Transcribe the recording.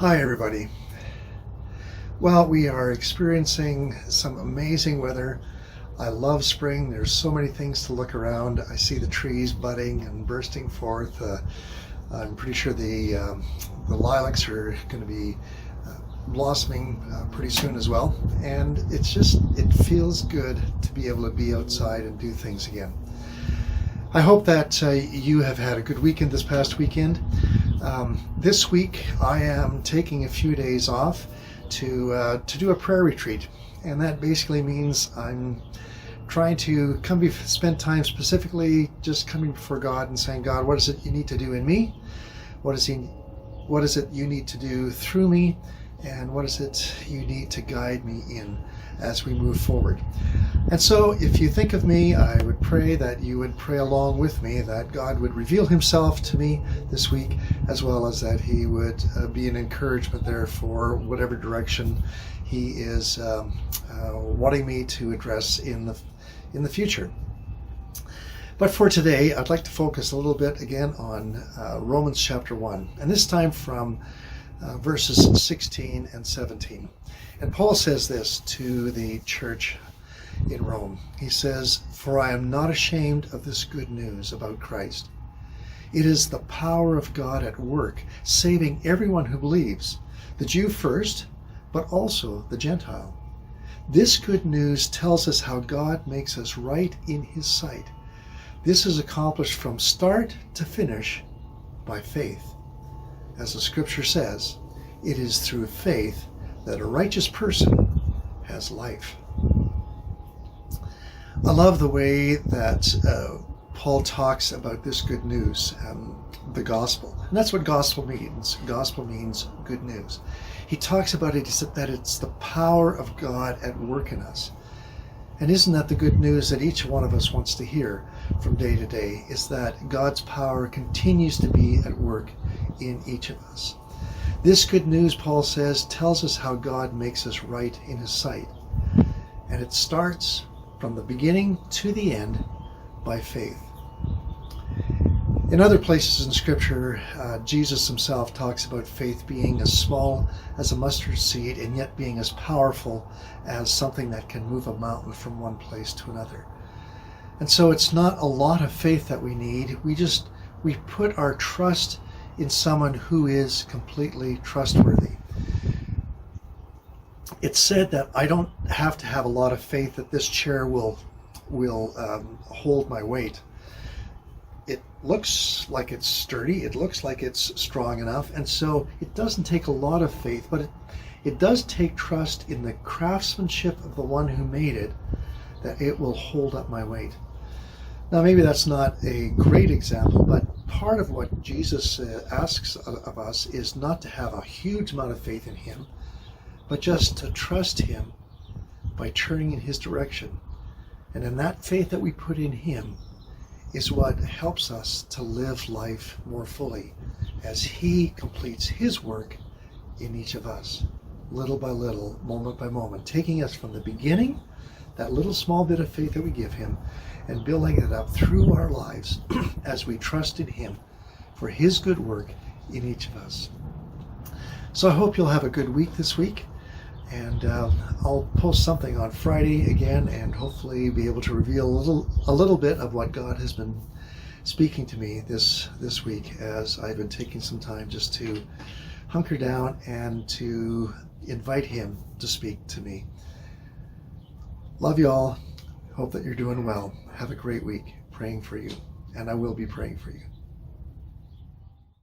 Hi, everybody. Well, we are experiencing some amazing weather. I love spring. There's so many things to look around. I see the trees budding and bursting forth. I'm pretty sure the lilacs are going to be blossoming pretty soon as well. And it feels good to be able to be outside and do things again. I hope that you have had a good weekend this past weekend. This week I am taking a few days off to do a prayer retreat, and that basically means I'm trying to spend time specifically just coming before God and saying, God, what is it you need to do in me? What is it you need to do through me? And what is it you need to guide me in as we move forward? And so if you think of me, I would pray that you would pray along with me, that God would reveal himself to me this week, as well as that he would be an encouragement there for whatever direction he is wanting me to address in the future. But for today, I'd like to focus a little bit again on Romans chapter 1, and this time from verses 16 and 17. And Paul says this to the church in Rome. He says, "For I am not ashamed of this good news about Christ. It is the power of God at work, saving everyone who believes, the Jew first, but also the Gentile. This good news tells us how God makes us right in his sight. This is accomplished from start to finish by faith. As the scripture says, it is through faith that a righteous person has life." I love the way that Paul talks about this good news, the gospel. And that's what gospel means. Gospel means good news. He talks about it, that it's the power of God at work in us. And isn't that the good news that each one of us wants to hear from day to day, is that God's power continues to be at work in each of us. This good news, Paul says, tells us how God makes us right in his sight. And it starts from the beginning to the end by faith. In other places in Scripture, Jesus himself talks about faith being as small as a mustard seed and yet being as powerful as something that can move a mountain from one place to another. And so it's not a lot of faith that we need. We put our trust in someone who is completely trustworthy. It's said that I don't have to have a lot of faith that this chair will hold my weight. It looks like it's sturdy, it looks like it's strong enough, and so it doesn't take a lot of faith, but it does take trust in the craftsmanship of the one who made it, that it will hold up my weight. Now, maybe that's not a great example, but part of what Jesus asks of us is not to have a huge amount of faith in him, but just to trust him by turning in his direction. And in that faith that we put in him is what helps us to live life more fully as he completes his work in each of us, little by little, moment by moment, taking us from the beginning, that little small bit of faith that we give him, and building it up through our lives as we trust in him for his good work in each of us. So I hope you'll have a good week this week, and I'll post something on Friday again and hopefully be able to reveal a little bit of what God has been speaking to me this week, as I've been taking some time just to hunker down and to invite him to speak to me. Love you all. Hope that you're doing well. Have a great week. Praying for you. And I will be praying for you.